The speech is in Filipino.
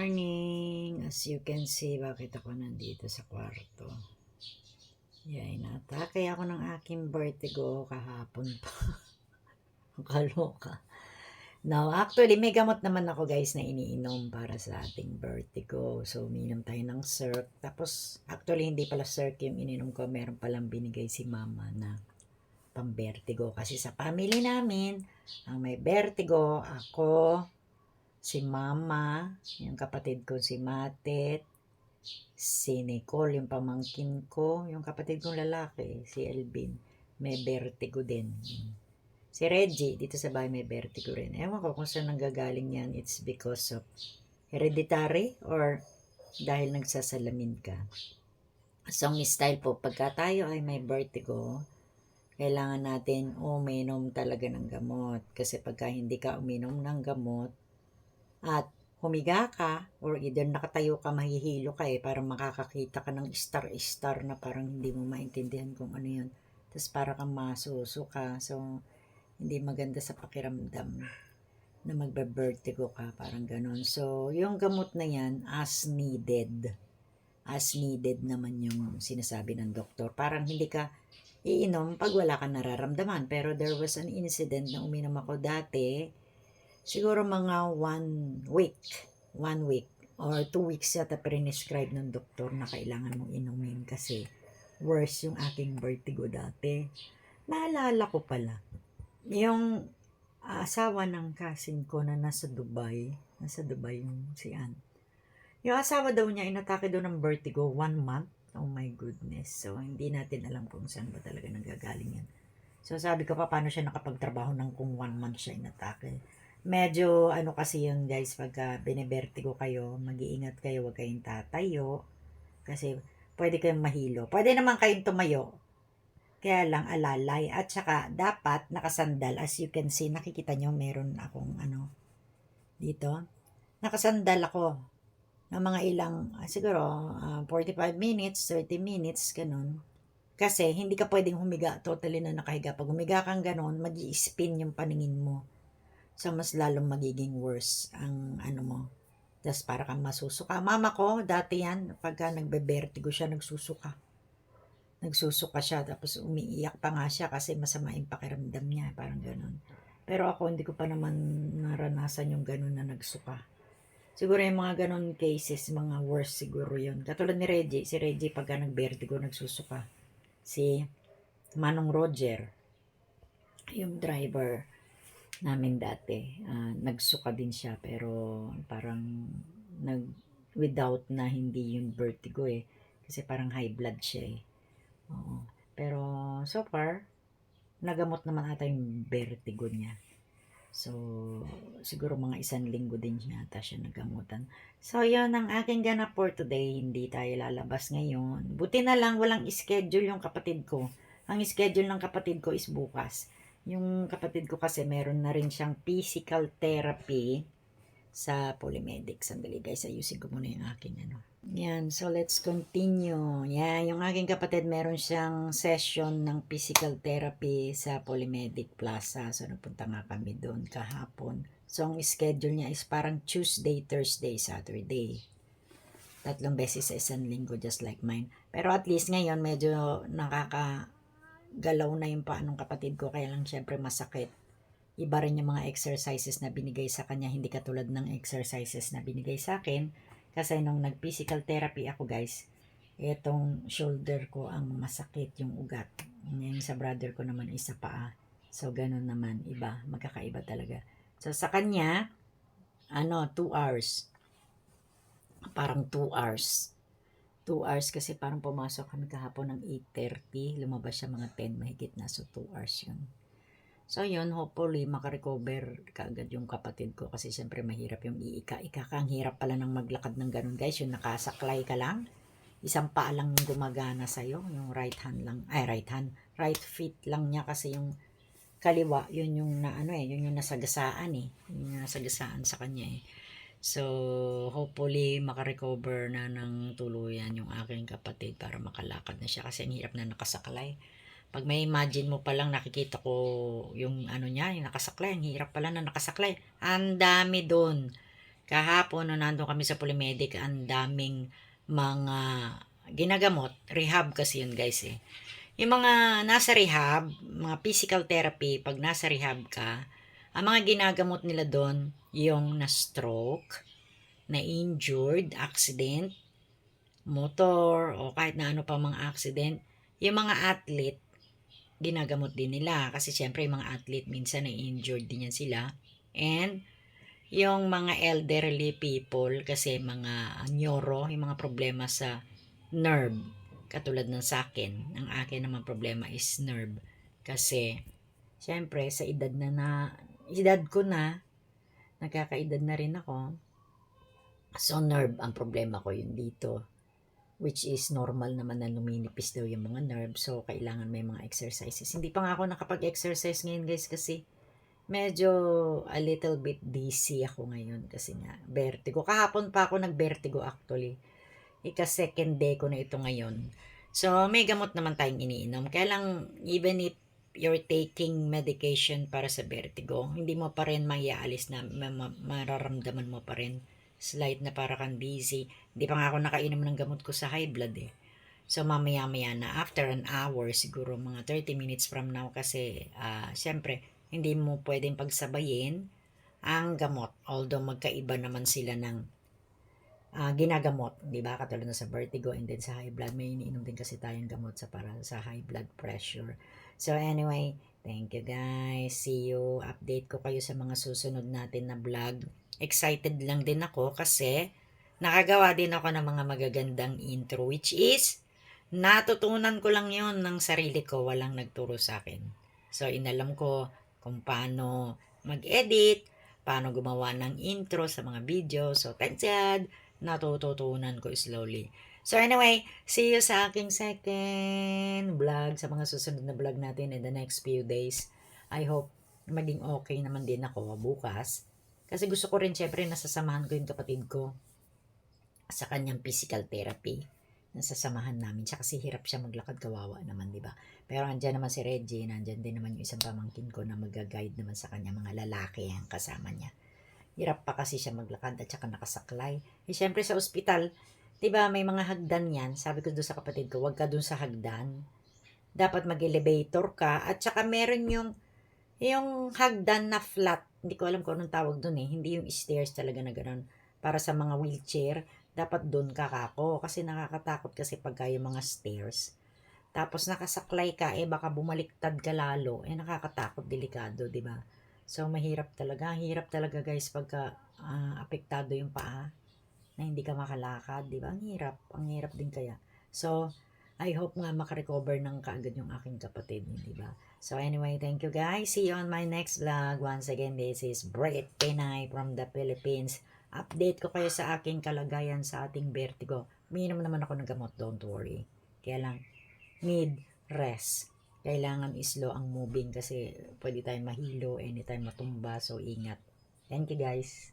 morning! As you can see, bakit ako nandito sa kwarto? Yan, inatake ako ng aking vertigo kahapon pa. Kaloka. Now, actually, may gamot naman ako guys na iniinom para sa ating vertigo. So, uminom tayo ng Circ. Tapos, actually, hindi pala Circ yung ininom ko. Meron palang binigay si mama na pang-vertigo. Kasi sa family namin, ang may vertigo, ako, si mama, yung kapatid ko si Matet, si Nicole, yung pamangkin ko, yung kapatid kong lalaki, si Elvin, may vertigo din. Si Reggie, dito sa bahay may vertigo rin. Ewan ko kung saan nanggagaling yan. It's because of hereditary or dahil nagsasalamin ka. So, ang style po, pagka tayo ay may vertigo, kailangan natin uminom talaga ng gamot. Kasi pagka hindi ka uminom ng gamot, at humiga ka, or either nakatayo ka, mahihilo ka parang makakakita ka ng star-star na parang hindi mo maintindihan kung ano yun. Tapos para kang masusuka. So, hindi maganda sa pakiramdam na magbe-vertigo ka, parang ganon. So, yung gamot na yan, as needed. As needed naman yung sinasabi ng doktor. Parang hindi ka iinom pag wala ka nararamdaman. Pero there was an incident na uminom ako dati, siguro mga 1 week or 2 weeks yata prescribe ng doktor na kailangan mong inumin kasi worse yung aking vertigo dati. Naalala ko pala, yung asawa ng cousin ko na nasa Dubai yung si Ann. Yung asawa daw niya, inatake daw ng vertigo 1 month. Oh my goodness. So, hindi natin alam kung saan ba talaga nanggagaling yan. So, sabi ko pa, paano siya nakapagtrabaho ng kung 1 month siya inatake. Medyo ano kasi yun guys, pagka binibertigo kayo, mag-iingat kayo, huwag kayong tatayo. Kasi pwede kayong mahilo. Pwede naman kayong tumayo. Kaya lang alalay. At saka dapat nakasandal. As you can see, nakikita nyo, meron akong ano dito. Nakasandal ako ng mga ilang, siguro 45 minutes, 30 minutes, ganun. Kasi hindi ka pwedeng humiga totally na nakahiga. Pag humiga kang ganun, mag-i-spin yung paningin mo. So, mas lalong magiging worse ang ano mo. Tapos para kang masusuka. Mama ko, dati yan, pagka nagbe-vertigo siya, nagsusuka. Nagsusuka siya, tapos umiiyak pa nga siya kasi masama yung pakiramdam niya, parang ganun. Pero ako, hindi ko pa naman naranasan yung ganun na nagsuka. Siguro yung mga ganun cases, mga worse siguro yun. Katulad ni Reggie, si Reggie pagka nag-vertigo, nagsusuka. Si Manong Roger, yung driver namin dati, nagsuka din siya pero parang without na hindi yung vertigo kasi parang high blood siya Oo. Pero so far nagamot naman ata yung vertigo niya. So siguro mga 1 linggo din yata siya nagamutan. So yun ang aking ganap for today. Hindi tayo lalabas ngayon. Buti na lang walang schedule yung kapatid ko. Ang schedule ng kapatid ko is bukas. Yung kapatid ko kasi meron na rin siyang physical therapy sa Polymedic. Sandali guys, ayusin ko muna yung aking ano. Yan, so let's continue. Yan, yung aking kapatid meron siyang session ng physical therapy sa Polymedic Plaza. So napunta nga kami doon kahapon. So ang schedule niya is parang Tuesday, Thursday, Saturday. 3 beses sa 1 linggo just like mine. Pero at least ngayon medyo galaw na yung paa ng kapatid ko, kaya lang syempre masakit. Iba rin yung mga exercises na binigay sa kanya, hindi katulad ng exercises na binigay sa akin. Kasi nung nag-physical therapy ako guys, itong shoulder ko ang masakit, yung ugat. Yung sa brother ko naman isa paa. So ganun naman, iba, magkakaiba talaga. So sa kanya, 2 hours. Parang 2 hours. 2 hours kasi parang pumasok kami kahapon ng 8:30, lumabas siya mga 10 mahigit na, so 2 hours yun. So yun, hopefully makarecover kaagad yung kapatid ko kasi siyempre mahirap yung iika-ika ka. Ang hirap pala ng maglakad ng ganun guys, yung nakasaklay ka lang, isang paa lang yung gumagana sa'yo, yung right right feet lang niya kasi yung kaliwa, yun yung yun yung nasagasaan yun yung nasagasaan sa kanya So, hopefully, makarecover na ng tuluyan yung aking kapatid para makalakad na siya kasi ang hirap na nakasaklay. Pag may imagine mo palang nakikita ko yung niya, yung nakasaklay, ang hirap pala na nakasaklay. Ang dami doon. Kahapon, nung nandun kami sa Polymedic, ang daming mga ginagamot. Rehab kasi yun guys eh. Yung mga nasa rehab, mga physical therapy, pag nasa rehab ka, ang mga ginagamot nila doon, yung na-stroke, na-injured, accident, motor, o kahit na ano pa mga accident, yung mga athlete, ginagamot din nila. Kasi syempre yung mga athlete, minsan na-injured din yan sila. And, yung mga elderly people, kasi mga neuro, yung mga problema sa nerve, katulad ng sa akin, ang akin naman problema is nerve. Kasi, syempre, sa edad ko na, nagkakaedad na rin ako, so nerve ang problema ko yun dito. Which is normal naman na numinipis daw yung mga nerve, so kailangan may mga exercises. Hindi pa nga ako nakapag-exercise ngayon guys kasi medyo a little bit dizzy ako ngayon kasi nga vertigo. Kahapon pa ako nag-vertigo actually. Ika-second day ko na ito ngayon. So, may gamot naman tayong iniinom. Kaya lang, even if you're taking medication para sa vertigo, hindi mo pa rin maiaalis na mararamdaman mo pa rin slight na para kang dizzy. Hindi pa nga ako nakainom ng gamot ko sa high blood eh. So, mamaya-maya na, after an hour, siguro mga 30 minutes from now kasi, syempre, hindi mo pwedeng pagsabayin ang gamot. Although, magkaiba naman sila ng ginagamot, di ba? Katulad na sa vertigo and then sa high blood, may iniinom din kasi tayong gamot para sa high blood pressure. So anyway, thank you guys. See you. Update ko kayo sa mga susunod natin na vlog. Excited lang din ako kasi nakagawa din ako ng mga magagandang intro which is natutunan ko lang yon ng sarili ko. Walang nagturo sa akin. So inalam ko kung paano mag-edit, paano gumawa ng intro sa mga video. So thanks God, natututunan ko slowly. So anyway, see you sa aking second vlog, sa mga susunod na vlog natin in the next few days. I hope maging okay naman din ako bukas. Kasi gusto ko rin syempre nasasamahan ko yung kapatid ko sa kanyang physical therapy. Nasasamahan namin siya kasi hirap siya maglakad, kawawa naman, di ba? Pero andyan naman si Reggie, nandyan din naman yung isang pamangkin ko na mag-guide naman sa kanya, mga lalaki ang kasama niya. Hirap pa kasi siya maglakad at saka nakasaklay. Eh, syempre sa ospital, 'di ba may mga hagdan yan. Sabi ko doon sa kapatid ko, huwag ka doon sa hagdan. Dapat mag-elevator ka at saka meron yung hagdan na flat. Hindi ko alam kung anong tawag doon eh. Hindi yung stairs talaga na gano'n. Para sa mga wheelchair, dapat doon ka kako. Kasi nakakatakot kasi pagka yung mga stairs. Tapos nakasaklay ka, eh baka bumaliktad ka lalo. Eh nakakatakot, delikado, di ba? So mahirap talaga. Hirap talaga guys pagka apektado yung paa na hindi ka makalakad, di ba? Ang hirap din kaya. So, I hope nga makarecover ng kaagad yung aking kapatid, di ba? So anyway, thank you guys. See you on my next vlog. Once again, this is Brit Pinay from the Philippines. Update ko kayo sa aking kalagayan sa ating vertigo. Umiinom naman ako ng gamot, don't worry. Kaya lang, need rest. Kailangan slow ang moving kasi pwede tayong mahilo, anytime matumba. So, ingat. Thank you guys.